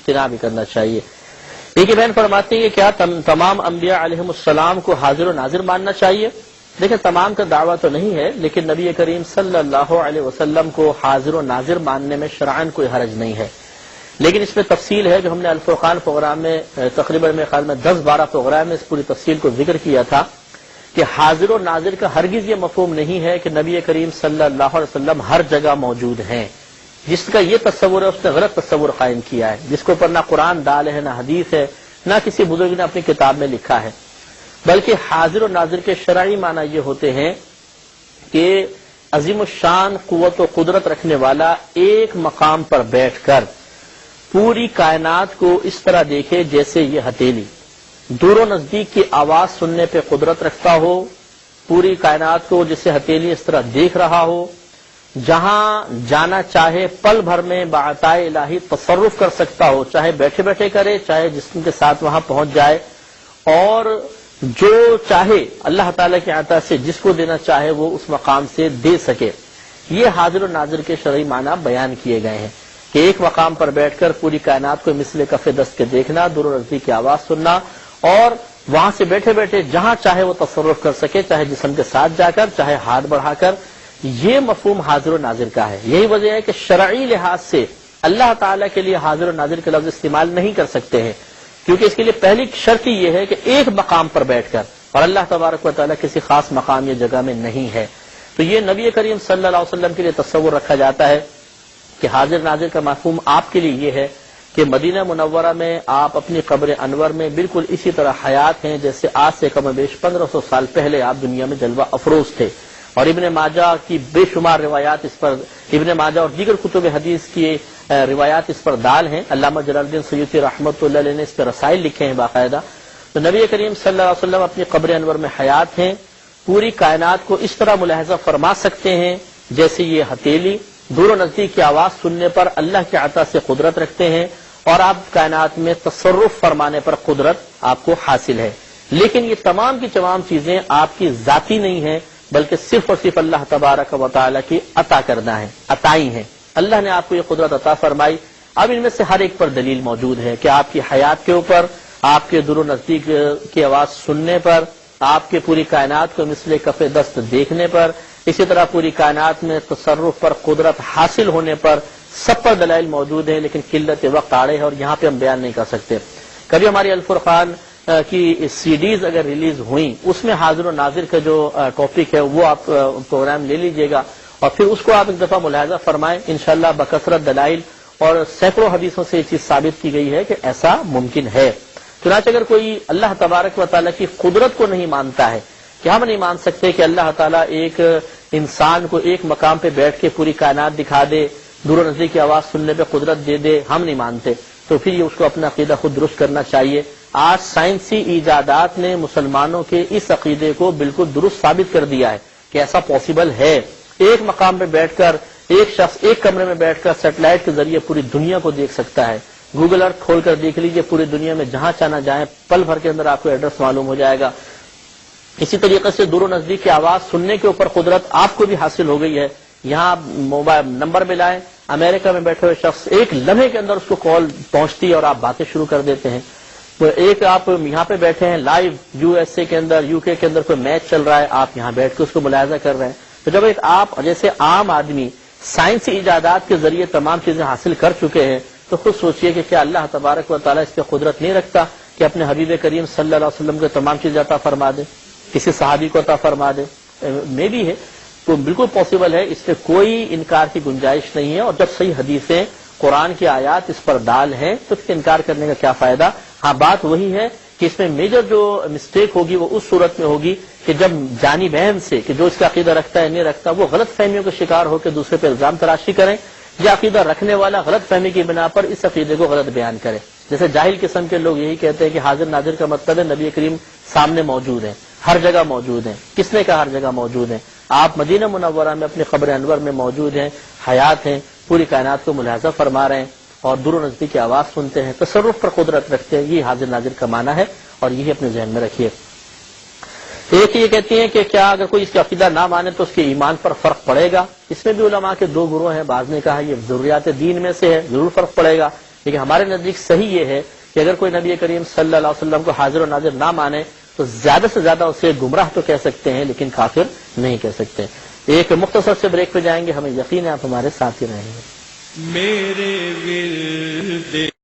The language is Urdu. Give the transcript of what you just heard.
اجتناب بھی کرنا چاہیے۔ ایک بہن فرماتی ہیں کہ کیا تمام انبیاء علیہم السلام کو حاضر و ناظر ماننا چاہیے؟ دیکھیں تمام کا دعویٰ تو نہیں ہے، لیکن نبی کریم صلی اللہ علیہ وسلم کو حاضر و ناظر ماننے میں شرعاً کوئی حرج نہیں ہے، لیکن اس میں تفصیل ہے جو ہم نے الفرقان پروگرام میں تقریباً میرے خیال میں 10-12 پروگرام میں اس پوری تفصیل کو ذکر کیا تھا کہ حاضر و ناظر کا ہرگز یہ مفہوم نہیں ہے کہ نبی کریم صلی اللہ علیہ وسلم ہر جگہ موجود ہیں۔ جس کا یہ تصور ہے اس نے غلط تصور قائم کیا ہے، جس کے اوپر نہ قرآن دال ہے، نہ حدیث ہے، نہ کسی بزرگ نے اپنی کتاب میں لکھا ہے، بلکہ حاضر و ناظر کے شرعی معنی یہ ہوتے ہیں کہ عظیم الشان قوت و قدرت رکھنے والا ایک مقام پر بیٹھ کر پوری کائنات کو اس طرح دیکھے جیسے یہ ہتھیلی دور و نزدیک کی آواز سننے پہ قدرت رکھتا ہو، پوری کائنات کو جسے ہتھیلی اس طرح دیکھ رہا ہو، جہاں جانا چاہے پل بھر میں بعطائے الہی تصرف کر سکتا ہو، چاہے بیٹھے بیٹھے کرے چاہے جسم کے ساتھ وہاں پہنچ جائے، اور جو چاہے اللہ تعالیٰ کے عطا سے جس کو دینا چاہے وہ اس مقام سے دے سکے۔ یہ حاضر و ناظر کے شرعی معنی بیان کیے گئے ہیں کہ ایک مقام پر بیٹھ کر پوری کائنات کو مثل کف دست کے دیکھنا، دور و نزدیک کی آواز سننا، اور وہاں سے بیٹھے بیٹھے جہاں چاہے وہ تصرف کر سکے، چاہے جسم کے ساتھ جا کر چاہے ہاتھ بڑھا کر۔ یہ مفہوم حاضر و ناظر کا ہے۔ یہی وجہ ہے کہ شرعی لحاظ سے اللہ تعالیٰ کے لیے حاضر و ناظر کے لفظ استعمال نہیں کر سکتے ہیں، کیونکہ اس کے لیے پہلی شرط یہ ہے کہ ایک مقام پر بیٹھ کر، اور اللہ تبارک و تعالیٰ کسی خاص مقام یا جگہ میں نہیں ہے۔ تو یہ نبی کریم صلی اللہ علیہ وسلم کے لیے تصور رکھا جاتا ہے کہ حاضر ناظر کا مفہوم آپ کے لیے یہ ہے کہ مدینہ منورہ میں آپ اپنی قبر انور میں بالکل اسی طرح حیات ہیں جیسے آج سے کم و بیش 1500 سال پہلے آپ دنیا میں جلوہ افروز تھے۔ اور ابن ماجہ کی بے شمار روایات اس پر، ابن ماجہ اور دیگر کتب حدیث کی روایات اس پر دال ہیں۔ علامہ جلال الدین سیوطی رحمۃ اللہ علیہ نے اس پر رسائل لکھے ہیں باقاعدہ۔ تو نبی کریم صلی اللہ علیہ وسلم اپنی قبر انور میں حیات ہیں، پوری کائنات کو اس طرح ملاحظہ فرما سکتے ہیں جیسے یہ ہتھیلی دور و نزدیک کی آواز سننے پر اللہ کے عطا سے قدرت رکھتے ہیں، اور آپ کائنات میں تصرف فرمانے پر قدرت آپ کو حاصل ہے۔ لیکن یہ تمام کی تمام چیزیں آپ کی ذاتی نہیں ہیں، بلکہ صرف اور صرف اللہ تبارک و تعالیٰ کی عطا کرنا ہے، عطائی ہیں۔ اللہ نے آپ کو یہ قدرت عطا فرمائی۔ اب ان میں سے ہر ایک پر دلیل موجود ہے کہ آپ کی حیات کے اوپر، آپ کے دور و نزدیک کی آواز سننے پر، آپ کے پوری کائنات کو مثل کف دست دیکھنے پر، اسی طرح پوری کائنات میں تصرف پر قدرت حاصل ہونے پر، سب پر دلائل موجود ہیں، لیکن قلت وقت آڑے ہے اور یہاں پہ ہم بیان نہیں کر سکتے۔ کبھی ہماری الفرقان کی سی ڈیز اگر ریلیز ہوئیں، اس میں حاضر و ناظر کا جو ٹاپک ہے وہ آپ پروگرام لے لیجئے گا اور پھر اس کو آپ ایک دفعہ ملاحظہ فرمائیں، انشاءاللہ بکثرت دلائل اور سینکڑوں حدیثوں سے یہ چیز ثابت کی گئی ہے کہ ایسا ممکن ہے۔ چنانچہ اگر کوئی اللہ تبارک و تعالیٰ کی قدرت کو نہیں مانتا ہے، کہ ہم نہیں مان سکتے کہ اللہ تعالیٰ ایک انسان کو ایک مقام پہ بیٹھ کے پوری کائنات دکھا دے، دور و نزدیک کی آواز سننے پہ قدرت دے دے، ہم نہیں مانتے، تو پھر یہ اس کو اپنا عقیدہ خود درست کرنا چاہیے۔ آج سائنسی ایجادات نے مسلمانوں کے اس عقیدے کو بالکل درست ثابت کر دیا ہے کہ ایسا پاسبل ہے۔ ایک مقام پہ بیٹھ کر ایک شخص ایک کمرے میں بیٹھ کر سیٹلائٹ کے ذریعے پوری دنیا کو دیکھ سکتا ہے۔ گوگل ارتھ کھول کر دیکھ لیجئے، پوری دنیا میں جہاں چاہنا جائیں پل بھر کے اندر آپ کو ایڈریس معلوم ہو جائے گا۔ اسی طریقے سے دور و نزدیک کی آواز سننے کے اوپر قدرت آپ کو بھی حاصل ہو گئی ہے۔ یہاں موبائل نمبر ملائیں، امریکہ میں بیٹھے ہوئے شخص ایک لمحے کے اندر اس کو کال پہنچتی ہے اور آپ باتیں شروع کر دیتے ہیں۔ ایک آپ یہاں پہ بیٹھے ہیں لائیو یو ایس اے کے اندر، یو کے اندر کوئی میچ چل رہا ہے، آپ یہاں بیٹھ کے اس کو ملاحظہ کر رہے ہیں۔ تو جب ایک آپ جیسے عام آدمی سائنسی ایجادات کے ذریعے تمام چیزیں حاصل کر چکے ہیں، تو خود سوچئے کہ کیا اللہ تبارک و تعالیٰ اس پہ قدرت نہیں رکھتا کہ اپنے حبیب کریم صلی اللہ علیہ وسلم کو تمام چیزیں عطا فرما دے، کسی صحابی کو عطا فرما دے؟ میں بھی ہے تو بالکل پاسبل ہے، اس پہ کوئی انکار کی گنجائش نہیں ہے۔ اور جب صحیح حدیثیں قرآن کی آیات اس پر دال ہیں تو اس کے انکار کرنے کا کیا فائدہ؟ ہاں بات وہی ہے کہ اس میں میجر جو مسٹیک ہوگی وہ اس صورت میں ہوگی کہ جب جانی بہن سے کہ جو اس کا عقیدہ رکھتا ہے نہیں رکھتا وہ غلط فہمیوں کا شکار ہو کے دوسرے پہ الزام تراشی کریں، یا عقیدہ رکھنے والا غلط فہمی کی بنا پر اس عقیدے کو غلط بیان کرے۔ جیسے جاہل قسم کے لوگ یہی کہتے ہیں کہ حاضر ناظر کا مطلب ہے نبی کریم سامنے موجود ہیں، ہر جگہ موجود ہیں۔ کس نے کہا ہر جگہ موجود ہیں؟ آپ مدینہ منورہ میں اپنی قبر انور میں موجود ہیں، حیات ہیں، پوری کائنات کو ملاحظہ فرما رہے ہیں اور دور و نزدیک کی آواز سنتے ہیں، تصرف پر قدرت رکھتے ہیں۔ یہ حاضر ناظر کا معنی ہے اور یہی اپنے ذہن میں رکھیے۔ ایک یہ کہتی ہیں کہ کیا اگر کوئی اس کا عقیدہ نہ مانے تو اس کے ایمان پر فرق پڑے گا؟ اس میں بھی علماء کے دو گروہ ہیں۔ بعض نے کہا یہ ضروریات دین میں سے ہے، ضرور فرق پڑے گا۔ لیکن ہمارے نزدیک صحیح یہ ہے کہ اگر کوئی نبی کریم صلی اللہ علیہ وسلم کو حاضر و ناظر نہ مانے تو زیادہ سے زیادہ اسے گمراہ تو کہہ سکتے ہیں لیکن کافر نہیں کہہ سکتے. ایک مختصر سے بریک پہ جائیں گے, ہمیں یقین ہے آپ ہمارے ساتھ ہی رہیں گے. میرے ورد